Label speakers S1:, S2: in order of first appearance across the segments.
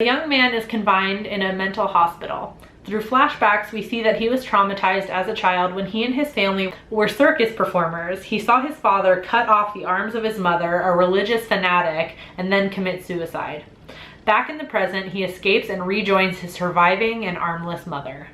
S1: The young man is confined in a mental hospital. Through flashbacks, we see that he was traumatized as a child when he and his family were circus performers. He saw his father cut off the arms of his mother, a religious fanatic, and then commit suicide. Back in the present, he escapes and rejoins his surviving and armless mother.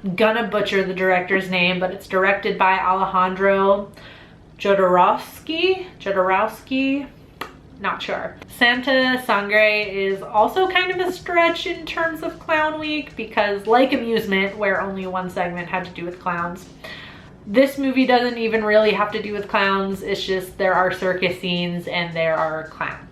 S1: I'm gonna butcher the director's name, but it's directed by Alejandro Jodorowsky, not sure. Sangre is also kind of a stretch in terms of Clown Week because, like Amusement, where only one segment had to do with clowns, this movie doesn't even really have to do with clowns. It's just there are circus scenes and there are clowns.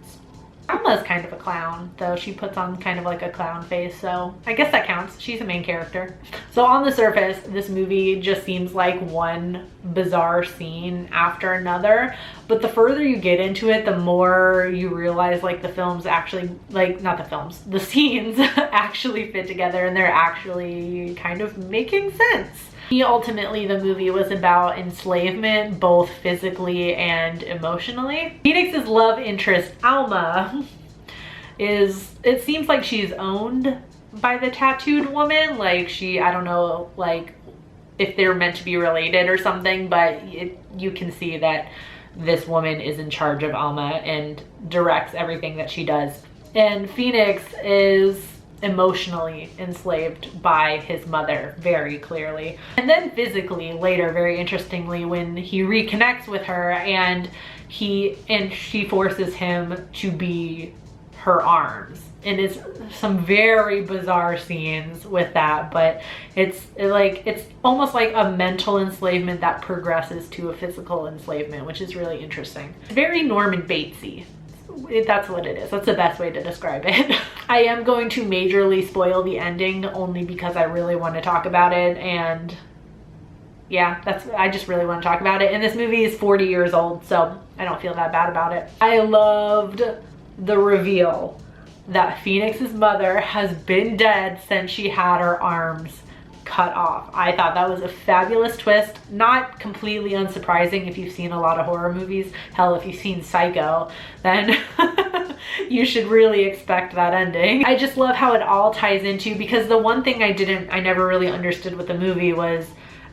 S1: Alma's kind of a clown, though. She puts on kind of like a clown face, so I guess that counts. She's a main character. So on the surface, this movie just seems like one bizarre scene after another, but the further you get into it, the more you realize like the films actually, like not the films, the scenes actually fit together and they're actually kind of making sense. Ultimately, the movie was about enslavement, both physically and emotionally. Phoenix's love interest, Alma, it seems like she's owned by the tattooed woman. Like I don't know, like if they're meant to be related or something, but you can see that this woman is in charge of Alma and directs everything that she does. And Phoenix is emotionally enslaved by his mother, very clearly. And then physically later, very interestingly, when he reconnects with her and she forces him to be her arms. And it's some very bizarre scenes with that, but it's almost like a mental enslavement that progresses to a physical enslavement, which is really interesting. Very Norman Batesy. That's what it is. That's the best way to describe it. I am going to majorly spoil the ending only because I really want to talk about it, and yeah, I just really want to talk about it. And this movie is 40 years old, so I don't feel that bad about it. I loved the reveal that Phoenix's mother has been dead since she had her arms cut off. I thought that was a fabulous twist. Not completely unsurprising if you've seen a lot of horror movies. Hell, if you've seen Psycho, then you should really expect that ending. I just love how it all ties into, because the one thing I never really understood with the movie was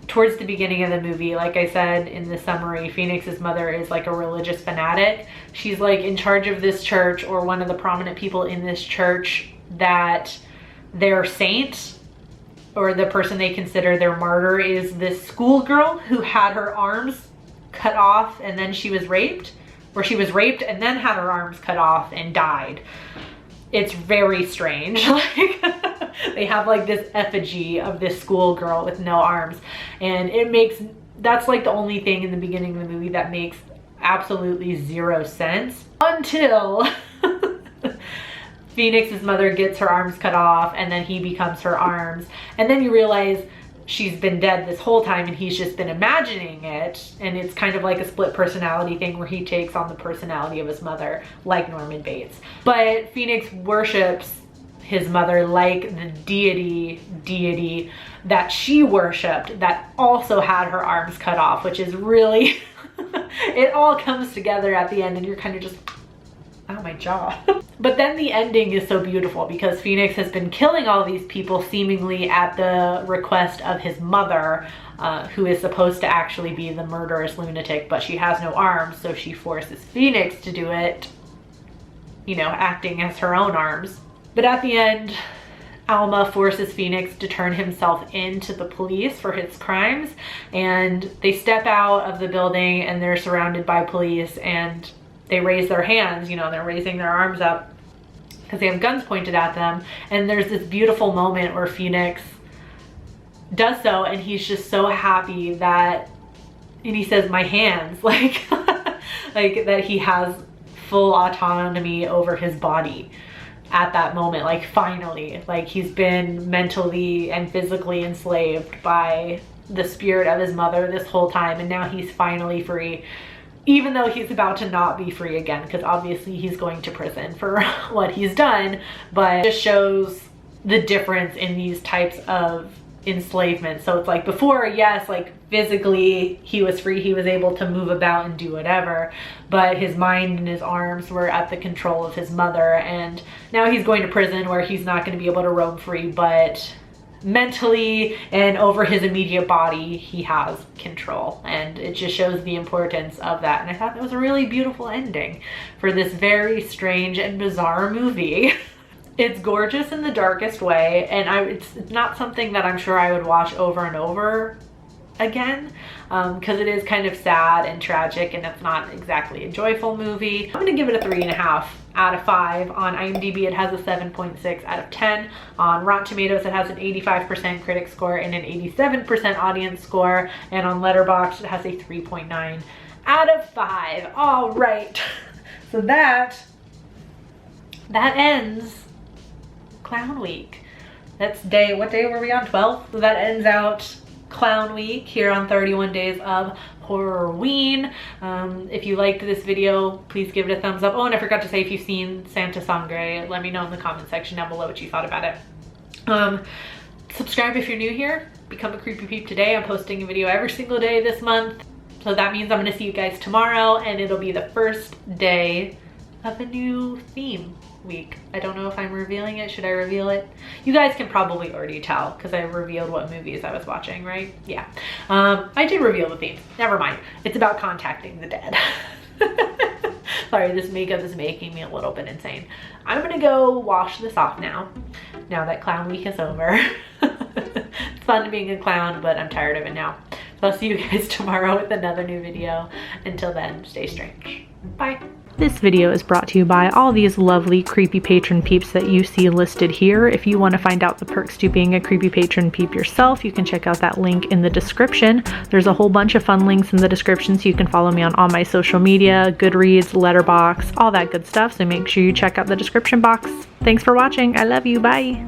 S1: towards the beginning of the movie, like I said in the summary, Phoenix's mother is like a religious fanatic. She's like in charge of this church, or one of the prominent people in this church, that their saint, or the person they consider their martyr, is this schoolgirl who had her arms cut off and then she was raped, or she was raped and then had her arms cut off and died. It's very strange. Like they have like this effigy of this schoolgirl with no arms, and that's like the only thing in the beginning of the movie that makes absolutely zero sense until Phoenix's mother gets her arms cut off and then he becomes her arms, and then you realize she's been dead this whole time and he's just been imagining it, and it's kind of like a split personality thing where he takes on the personality of his mother, like Norman Bates. But Phoenix worships his mother like the deity that she worshipped, that also had her arms cut off, which is really it all comes together at the end and you're kind of just, oh my jaw. But then the ending is so beautiful because Phoenix has been killing all these people seemingly at the request of his mother, who is supposed to actually be the murderous lunatic, but she has no arms, so she forces Phoenix to do it, you know, acting as her own arms. But at the end, Alma forces Phoenix to turn himself in to the police for his crimes, and they step out of the building and they're surrounded by police, and they raise their hands, you know, they're raising their arms up because they have guns pointed at them. And there's this beautiful moment where Phoenix does so, and he's just so happy that, and he says, my hands, like, like that he has full autonomy over his body at that moment. Like finally, like he's been mentally and physically enslaved by the spirit of his mother this whole time, and now he's finally free. Even though he's about to not be free again, because obviously he's going to prison for what he's done, but it just shows the difference in these types of enslavement. So it's like before, yes, like physically he was free, he was able to move about and do whatever, but his mind and his arms were at the control of his mother. And now he's going to prison where he's not going to be able to roam free, but mentally and over his immediate body he has control, and it just shows the importance of that. And I thought that was a really beautiful ending for this very strange and bizarre movie. It's gorgeous in the darkest way, and it's not something that I'm sure I would watch over and over again, because it is kind of sad and tragic, and it's not exactly a joyful movie. I'm gonna give it a 3.5 out of 5. On IMDb it has a 7.6 out of 10. On Rotten Tomatoes it has an 85% critic score and an 87% audience score, and on Letterboxd it has a 3.9 out of 5. All right, so that ends Clown Week. That's what day were we on? 12? So that ends out Clown Week here on 31 Days of Horrorween. If you liked this video, please give it a thumbs up. Oh, and I forgot to say, if you've seen Sangre, let me know in the comment section down below what you thought about it. Subscribe if you're new here. Become a creepy peep today. I'm posting a video every single day this month. So that means I'm gonna see you guys tomorrow, and it'll be the first day of a new theme week. I don't know if I'm revealing it. Should I reveal it? You guys can probably already tell because I revealed what movies I was watching, right? Yeah. I did reveal the theme. Never mind. It's about contacting the dead. Sorry, this makeup is making me a little bit insane. I'm gonna go wash this off now that Clown Week is over. It's fun being a clown, but I'm tired of it now. So I'll see you guys tomorrow with another new video. Until then, stay strange. Bye. This video is brought to you by all these lovely creepy patron peeps that you see listed here. If you want to find out the perks to being a creepy patron peep yourself, you can check out that link in the description. There's a whole bunch of fun links in the description, so you can follow me on all my social media, Goodreads, Letterboxd, all that good stuff. So make sure you check out the description box. Thanks for watching. I love you. Bye.